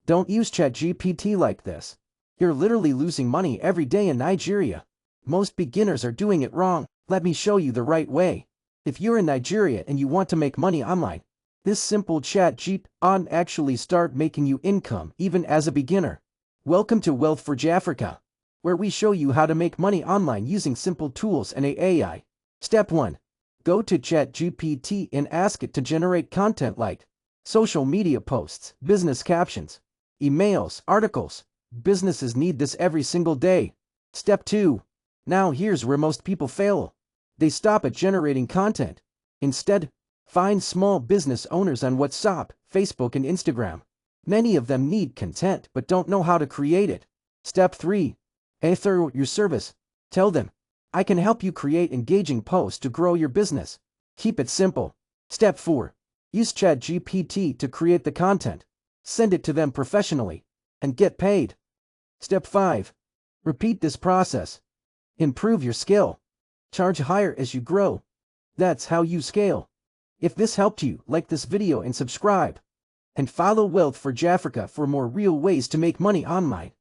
Don't use ChatGPT like this. You're literally losing money every day in Nigeria. Most beginners are doing it wrong. Let me show you the right way. If you're in Nigeria and you want to make money online, this simple ChatGPT on actually start making you income even as a beginner. Welcome to WealthForge Africa, where we show you how to make money online using simple tools and AI. Step 1. Go to ChatGPT and ask it to generate content like social media posts, business captions, emails, articles. Businesses need this every single day. Step 2. Now here's where most people fail. They stop at generating content. Instead, find small business owners on WhatsApp, Facebook, and Instagram. Many of them need content but don't know how to create it. Step 3. Offer your service. Tell them, I can help you create engaging posts to grow your business. Keep it simple. Step 4. Use ChatGPT to create the content. Send it to them professionally and get paid. Step 5. Repeat this process. Improve your skill. Charge higher as you grow. That's how you scale. If this helped you, like this video and subscribe. And follow WealthForge Africa for more real ways to make money online.